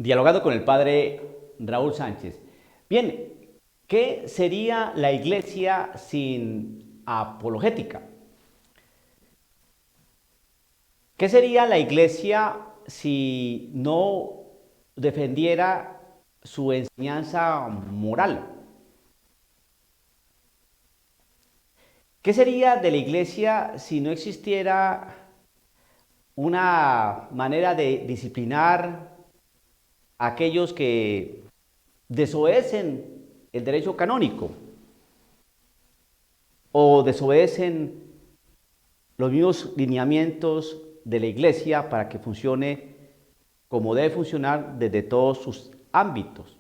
Dialogando con el padre Raúl Sánchez. Bien, ¿qué sería la iglesia sin apologética? ¿Qué sería la iglesia si no defendiera su enseñanza moral? ¿Qué sería de la iglesia si no existiera una manera de disciplinar a aquellos que desobedecen el derecho canónico o desobedecen los mismos lineamientos de la iglesia para que funcione como debe funcionar desde todos sus ámbitos?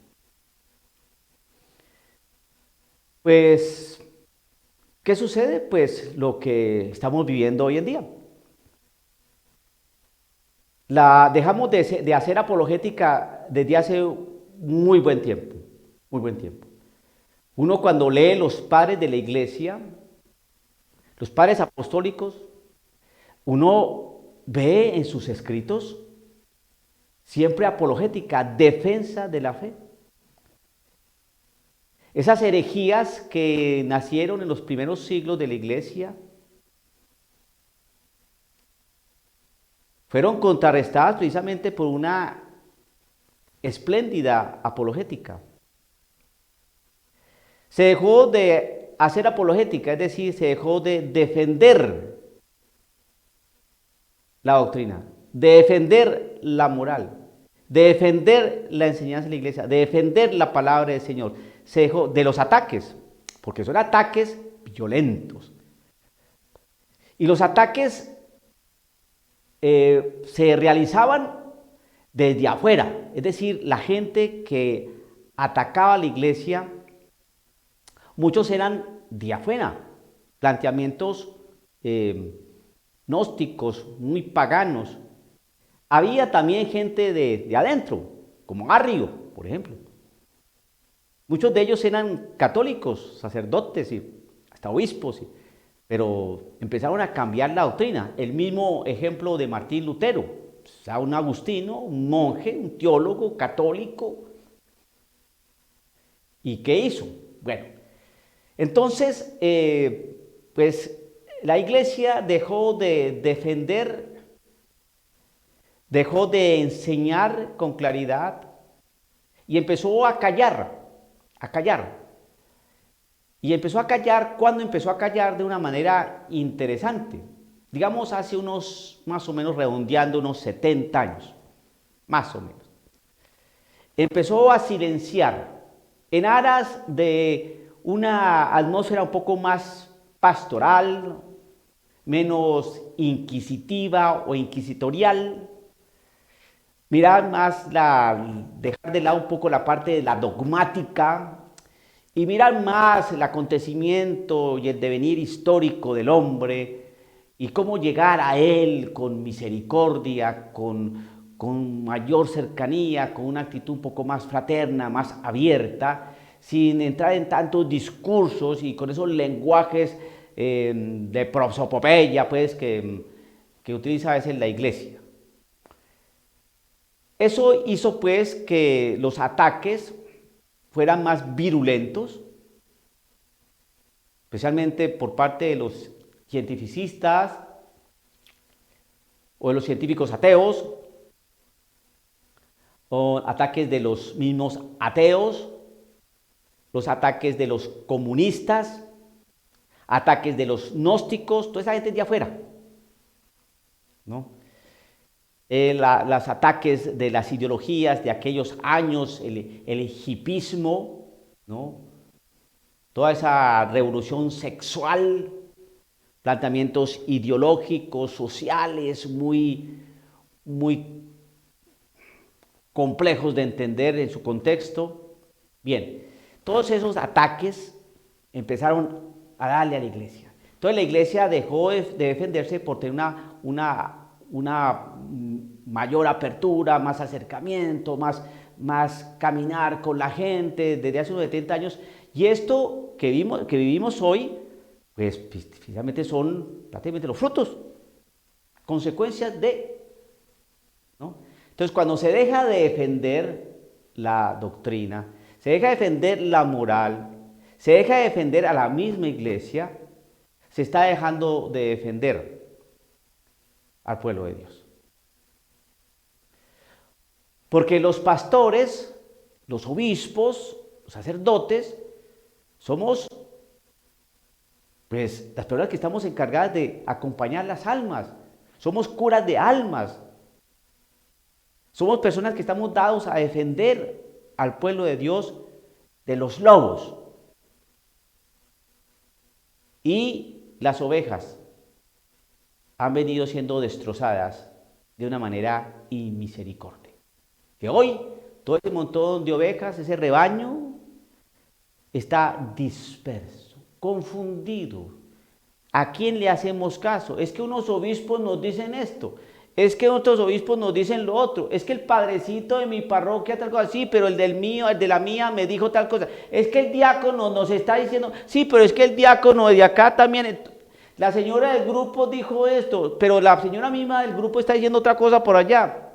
Pues, ¿qué sucede? Pues lo que estamos viviendo hoy en día. Dejamos de hacer apologética desde hace muy buen tiempo, muy buen tiempo. Uno cuando lee los padres de la iglesia, los padres apostólicos, uno ve en sus escritos siempre apologética, defensa de la fe. Esas herejías que nacieron en los primeros siglos de la iglesia fueron contrarrestadas precisamente por una espléndida apologética. Se dejó de hacer apologética, es decir, se dejó de defender la doctrina, de defender la moral, de defender la enseñanza de la iglesia, de defender la palabra del Señor. Se dejó de los ataques, porque son ataques violentos. Y los ataques se realizaban desde afuera, es decir, la gente que atacaba a la iglesia, muchos eran de afuera, planteamientos gnósticos, muy paganos. Había también gente de adentro, como Arrio, por ejemplo. Muchos de ellos eran católicos, sacerdotes y hasta obispos, pero empezaron a cambiar la doctrina. El mismo ejemplo de Martín Lutero, o sea, un agustino, un monje, un teólogo católico. ¿Y qué hizo? Bueno, entonces, pues la iglesia dejó de defender, dejó de enseñar con claridad y empezó a callar, a callar. Y empezó a callar, ¿cuándo empezó a callar? De una manera interesante. Digamos hace unos, más o menos redondeando, unos 70 años, más o menos. Empezó a silenciar en aras de una atmósfera un poco más pastoral, menos inquisitiva o inquisitorial. Mirar más, dejar de lado un poco la parte de la dogmática y mirar más el acontecimiento y el devenir histórico del hombre y cómo llegar a él con misericordia, con mayor cercanía, con una actitud un poco más fraterna, más abierta, sin entrar en tantos discursos y con esos lenguajes de prosopopeya pues, que utiliza a veces la iglesia. Eso hizo pues que los ataques fueran más virulentos, especialmente por parte de los cientificistas o de los científicos ateos, o ataques de los mismos ateos, los ataques de los comunistas, ataques de los gnósticos, toda esa gente de afuera, ¿no? Los ataques de las ideologías de aquellos años, el hipismo, ¿no? Toda esa revolución sexual, planteamientos ideológicos, sociales, muy complejos de entender en su contexto. Bien, todos esos ataques empezaron a darle a la iglesia. Entonces la iglesia dejó de defenderse por tener una mayor apertura, más acercamiento, más caminar con la gente desde hace unos 70 años. Y esto que vivimos hoy, pues precisamente son prácticamente los frutos, consecuencias de, ¿no? Entonces, cuando se deja de defender la doctrina, se deja de defender la moral, se deja de defender a la misma iglesia, se está dejando de defender al pueblo de Dios. Porque los pastores, los obispos, los sacerdotes, somos pues las personas que estamos encargadas de acompañar las almas. Somos curas de almas. Somos personas que estamos dados a defender al pueblo de Dios de los lobos. Y las ovejas han venido siendo destrozadas de una manera inmisericordia. Que hoy todo ese montón de ovejas, ese rebaño, está disperso, confundido. ¿A quién le hacemos caso? Es que unos obispos nos dicen esto, es que otros obispos nos dicen lo otro, es que el padrecito de mi parroquia tal cosa, sí, pero el del mío, el de la mía me dijo tal cosa, es que el diácono nos está diciendo, sí, pero es que el diácono de acá también, la señora del grupo dijo esto, pero la señora misma del grupo está diciendo otra cosa por allá.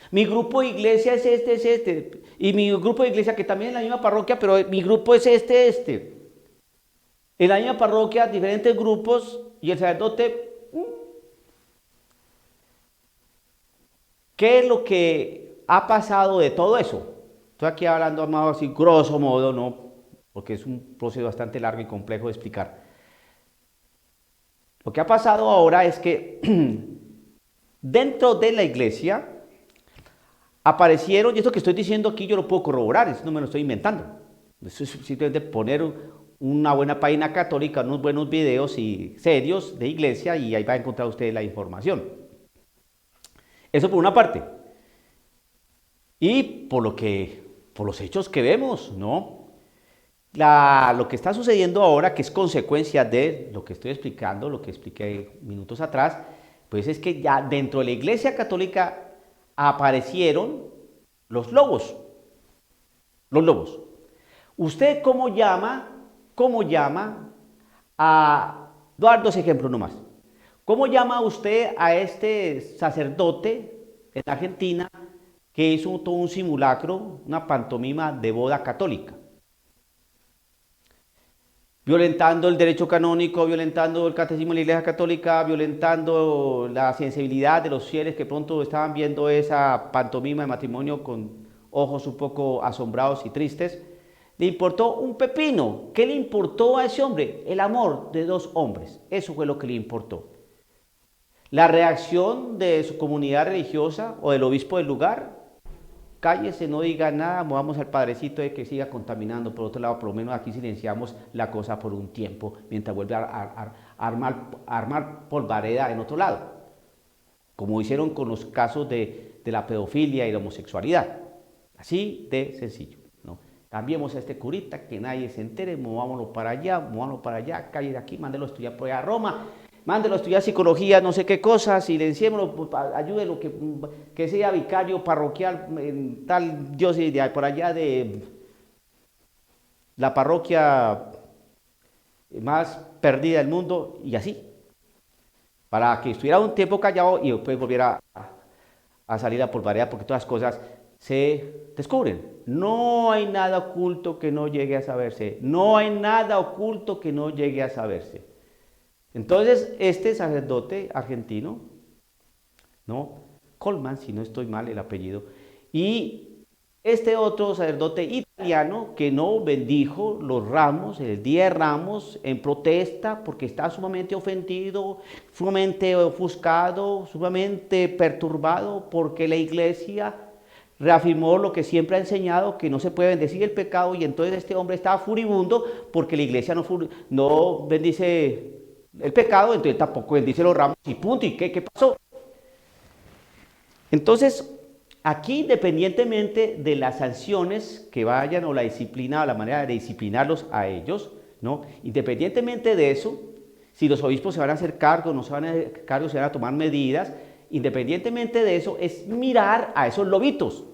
Mi grupo de iglesia es este, y mi grupo de iglesia que también es la misma parroquia, pero mi grupo es este. En la misma parroquia, diferentes grupos, y el sacerdote, ¿qué es lo que ha pasado de todo eso? Estoy aquí hablando, armado así, grosso modo, ¿no? Porque es un proceso bastante largo y complejo de explicar. Lo que ha pasado ahora es que dentro de la iglesia aparecieron, y esto que estoy diciendo aquí yo lo puedo corroborar, eso no me lo estoy inventando. Eso es simplemente poner una buena página católica, unos buenos videos y serios de iglesia y ahí va a encontrar usted la información. Eso por una parte. Y por los hechos que vemos, ¿no? Lo que está sucediendo ahora, que es consecuencia de lo que estoy explicando, lo que expliqué minutos atrás, pues es que ya dentro de la iglesia católica aparecieron los lobos. Los lobos. ¿Usted cómo llama a... Voy a dar dos ejemplos nomás. ¿Cómo llama usted a este sacerdote en Argentina que hizo todo un simulacro, una pantomima de boda católica? Violentando el derecho canónico, violentando el catecismo de la Iglesia Católica, violentando la sensibilidad de los fieles que pronto estaban viendo esa pantomima de matrimonio con ojos un poco asombrados y tristes. Le importó un pepino. ¿Qué le importó a ese hombre? El amor de dos hombres. Eso fue lo que le importó. La reacción de su comunidad religiosa o del obispo del lugar, cállese, no diga nada, movamos al padrecito de que siga contaminando. Por otro lado, por lo menos aquí silenciamos la cosa por un tiempo, mientras vuelve a armar polvareda en otro lado, como hicieron con los casos de la pedofilia y la homosexualidad. Así de sencillo, ¿no? Cambiemos a este curita, que nadie se entere, movámoslo para allá, calle de aquí, mándelo a estudiar por allá a Roma, mándelo a estudiar psicología, no sé qué cosa, silenciémoslo, ayúdelo, que sea vicario parroquial en tal diócesis de por allá de la parroquia más perdida del mundo, y así, para que estuviera un tiempo callado y después volviera a salir a polvarear, porque todas las cosas se descubren. No hay nada oculto que no llegue a saberse, no hay nada oculto que no llegue a saberse. Entonces, este sacerdote argentino, ¿no? Colman, si no estoy mal el apellido, y este otro sacerdote italiano que no bendijo los ramos, el día de Ramos, en protesta porque está sumamente ofendido, sumamente ofuscado, sumamente perturbado porque la iglesia reafirmó lo que siempre ha enseñado, que no se puede bendecir el pecado, y entonces este hombre estaba furibundo porque la iglesia no bendice el pecado, entonces tampoco bendice los ramos y punto. ¿Y qué pasó? Entonces, aquí independientemente de las sanciones que vayan o la disciplina o la manera de disciplinarlos a ellos, ¿no? Independientemente de eso, si los obispos se van a hacer cargo, no se van a hacer cargo, se van a tomar medidas, independientemente de eso, es mirar a esos lobitos.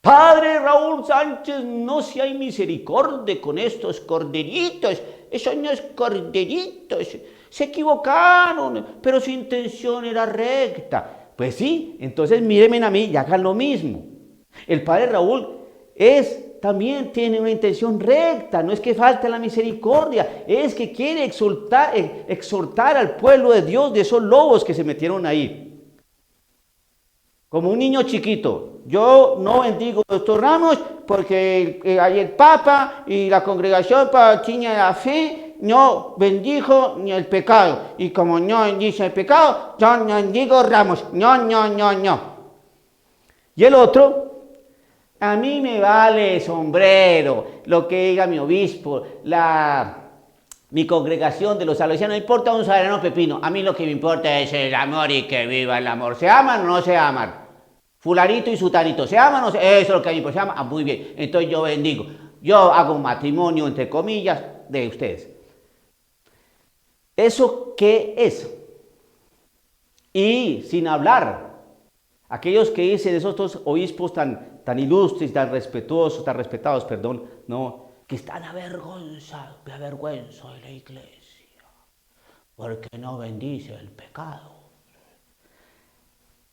Padre Raúl Sánchez, no se hay misericordia con estos corderitos. Eso no es corderitos. Se equivocaron, pero su intención era recta. Pues sí, entonces mírenme a mí y hagan lo mismo. El Padre Raúl también tiene una intención recta, no es que falte la misericordia, es que quiere exhortar al pueblo de Dios de esos lobos que se metieron ahí. Como un niño chiquito, yo no bendigo estos ramos porque hay el Papa y la congregación para Chiña de la Fe no bendijo ni el pecado. Y como no bendice el pecado, yo no bendigo ramos. No. Y el otro, a mí me vale sombrero lo que diga mi obispo, mi congregación de los salesianos, no importa un sagrano pepino, a mí lo que me importa es el amor y que viva el amor. ¿Se aman o no se aman? Fulanito y sutanito, ¿se aman o no se aman? Eso es lo que a mí me llama. Muy bien, entonces yo bendigo. Yo hago un matrimonio, entre comillas, de ustedes. ¿Eso qué es? Y sin hablar, aquellos que dicen esos dos obispos tan ilustres, tan respetados, no, que están avergonzados, me avergüenzo de la iglesia, porque no bendice el pecado.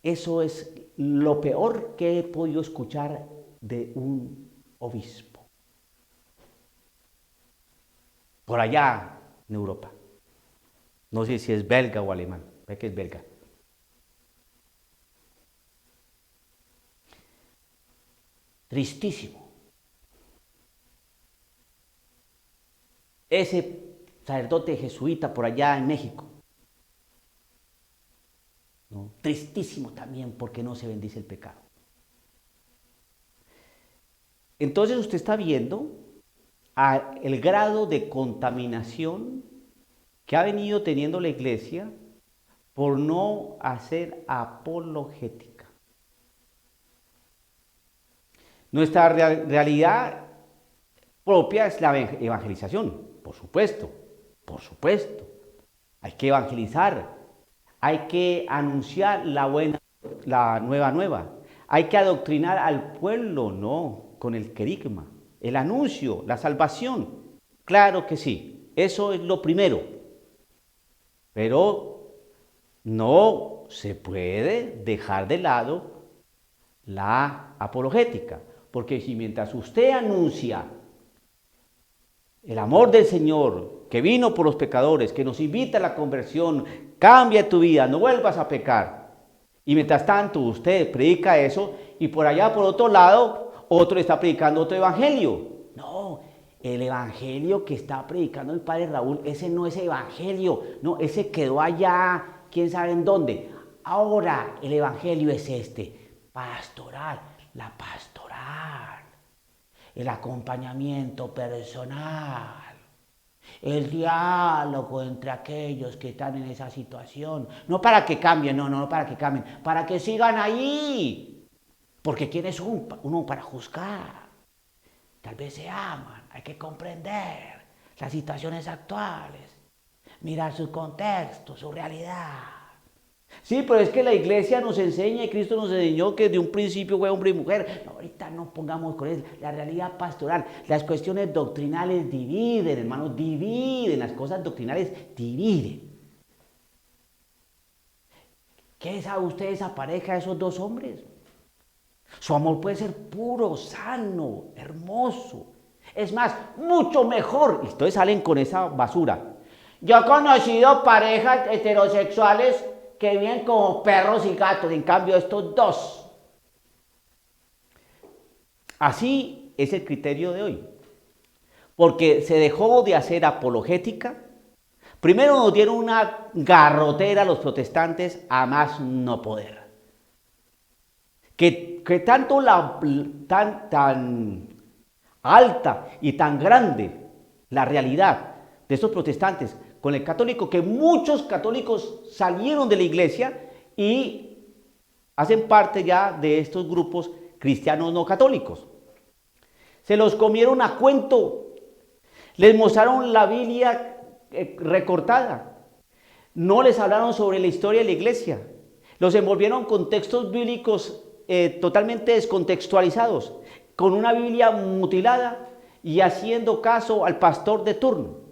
Eso es lo peor que he podido escuchar de un obispo. Por allá en Europa. No sé si es belga o alemán, ve que es belga. Tristísimo. Ese sacerdote jesuita por allá en México. ¿No? Tristísimo también porque no se bendice el pecado. Entonces usted está viendo el grado de contaminación que ha venido teniendo la iglesia por no hacer apologética. Nuestra realidad propia es la evangelización, por supuesto. Hay que evangelizar, hay que anunciar la nueva. Hay que adoctrinar al pueblo, no, con el querigma, el anuncio, la salvación. Claro que sí, eso es lo primero. Pero no se puede dejar de lado la apologética, porque si mientras usted anuncia el amor del Señor, que vino por los pecadores, que nos invita a la conversión, cambia tu vida, no vuelvas a pecar, y mientras tanto usted predica eso, y por allá por otro lado, otro está predicando otro evangelio. No, el evangelio que está predicando el Padre Raúl, ese no es evangelio, no, ese quedó allá, quién sabe en dónde. Ahora el evangelio es pastoral, la pastoral, el acompañamiento personal, el diálogo entre aquellos que están en esa situación, no para que cambien, no para que cambien, para que sigan ahí, porque ¿quién es uno para juzgar? Tal vez se aman, hay que comprender las situaciones actuales, mirar su contexto, su realidad. Sí, pero es que la iglesia nos enseña y Cristo nos enseñó que de un principio fue hombre y mujer. No, ahorita no pongamos con eso. La realidad pastoral, las cuestiones doctrinales dividen, hermanos, dividen. Las cosas doctrinales dividen. ¿Qué sabe usted de esa pareja, de esos dos hombres? Su amor puede ser puro, sano, hermoso. Es más, mucho mejor. Y entonces salen con esa basura. Yo he conocido parejas heterosexuales que viven como perros y gatos, en cambio estos dos. Así es el criterio de hoy, porque se dejó de hacer apologética. Primero nos dieron una garrotera a los protestantes a más no poder. Que tanto tan alta y tan grande la realidad de estos protestantes con el católico, que muchos católicos salieron de la iglesia y hacen parte ya de estos grupos cristianos no católicos. Se los comieron a cuento, les mostraron la Biblia recortada, no les hablaron sobre la historia de la iglesia, los envolvieron con textos bíblicos totalmente descontextualizados, con una Biblia mutilada y haciendo caso al pastor de turno.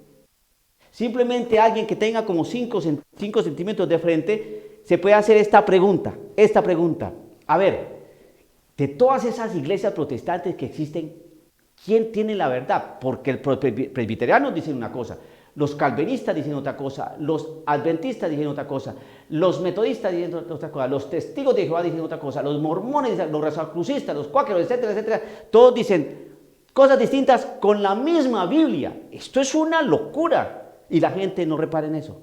Simplemente alguien que tenga como 5 centímetros de frente se puede hacer esta pregunta. A ver, de todas esas iglesias protestantes que existen, ¿quién tiene la verdad? Porque el presbiteriano dicen una cosa, los calvinistas dicen otra cosa, los adventistas dicen otra cosa, los metodistas dicen otra cosa, los testigos de Jehová dicen otra cosa, los mormones, los rosacrucistas, los cuáqueros, etcétera, etcétera, todos dicen cosas distintas con la misma Biblia. Esto es una locura. Y la gente no repara en eso.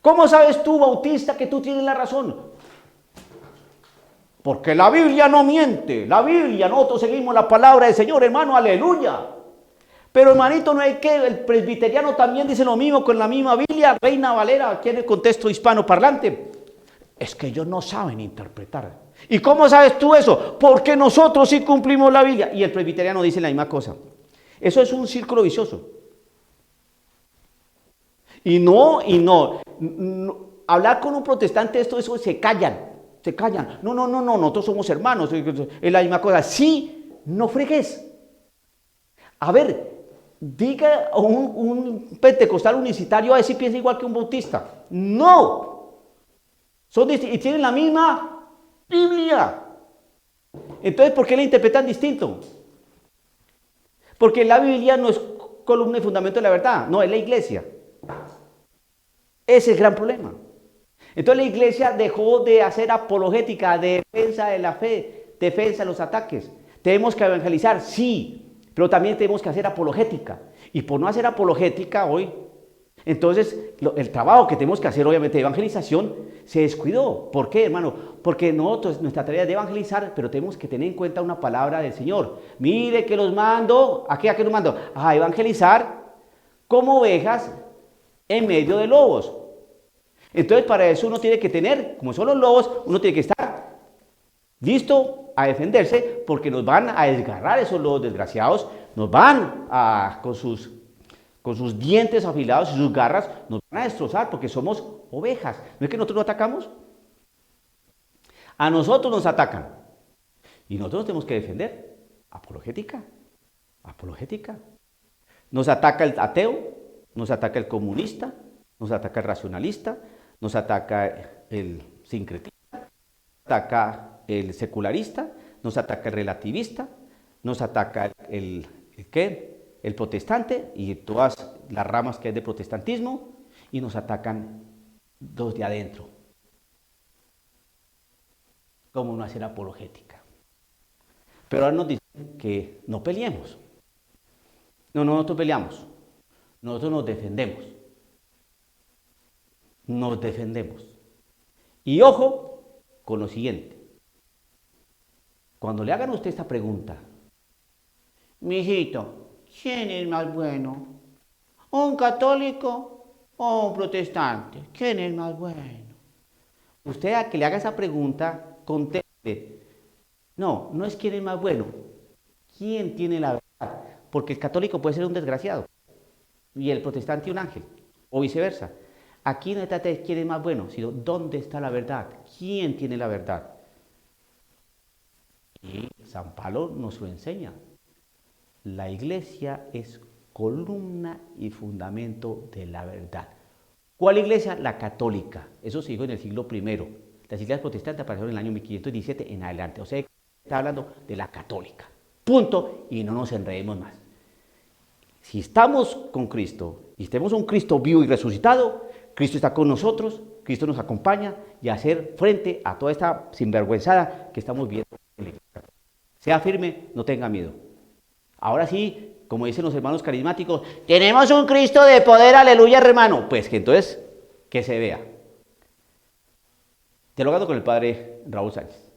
¿Cómo sabes tú, bautista, que tú tienes la razón? Porque la Biblia no miente. La Biblia, nosotros seguimos la palabra del Señor, hermano, aleluya. Pero hermanito, no hay que, el presbiteriano también dice lo mismo con la misma Biblia, Reina Valera, aquí en el contexto hispanoparlante. Es que ellos no saben interpretar. ¿Y cómo sabes tú eso? Porque nosotros sí cumplimos la Biblia. Y el presbiteriano dice la misma cosa. Eso es un círculo vicioso. Y no, hablar con un protestante eso se callan. No, nosotros somos hermanos, es la misma cosa. Sí, no fregues. A ver, diga a un pentecostal unicitario a ver si piensa igual que un bautista. No, y tienen la misma Biblia. Entonces, ¿por qué la interpretan distinto? Porque la Biblia no es columna y fundamento de la verdad, no, es la iglesia. Ese es el gran problema. Entonces la iglesia dejó de hacer apologética, defensa de la fe, defensa de los ataques. Tenemos que evangelizar, sí, pero también tenemos que hacer apologética. Y por no hacer apologética hoy, entonces el trabajo que tenemos que hacer obviamente de evangelización se descuidó. ¿Por qué, hermano? Porque nosotros, nuestra tarea es de evangelizar, pero tenemos que tener en cuenta una palabra del Señor. Mire que los mando, ¿a qué los mando? A evangelizar como ovejas en medio de lobos. Entonces para eso uno tiene que tener, como son los lobos, uno tiene que estar listo a defenderse porque nos van a desgarrar esos lobos desgraciados, nos van a, con sus dientes afilados y sus garras, nos van a destrozar porque somos ovejas. ¿No es que nosotros no atacamos? A nosotros nos atacan y nosotros tenemos que defender. Apologética. Nos ataca el ateo, nos ataca el comunista, nos ataca el racionalista, nos ataca el sincretista, nos ataca el secularista, nos ataca el relativista, nos ataca el protestante y todas las ramas que hay de protestantismo, y nos atacan los de adentro. ¿Cómo no hacer apologética? Pero ahora nos dicen que no peleemos. No, nosotros peleamos. Nosotros nos defendemos. Y ojo con lo siguiente. Cuando le hagan a usted esta pregunta, mijito, ¿quién es más bueno? ¿Un católico o un protestante? ¿Quién es más bueno? Usted a que le haga esa pregunta, conteste. No es quién es más bueno. ¿Quién tiene la verdad? Porque el católico puede ser un desgraciado y el protestante un ángel, o viceversa. Aquí no se trata de quién es más bueno, sino dónde está la verdad, quién tiene la verdad. Y San Pablo nos lo enseña. La iglesia es columna y fundamento de la verdad. ¿Cuál iglesia? La católica. Eso se dijo en el siglo I. Las iglesias protestantes aparecieron en el año 1517 en adelante. O sea, está hablando de la católica. Punto. Y no nos enredemos más. Si estamos con Cristo y tenemos un Cristo vivo y resucitado, Cristo está con nosotros, Cristo nos acompaña y hacer frente a toda esta sinvergüenzada que estamos viendo. Sea firme, no tenga miedo. Ahora sí, como dicen los hermanos carismáticos, tenemos un Cristo de poder, aleluya, hermano. Pues que entonces, que se vea. Dialogando con el padre Raúl Sánchez.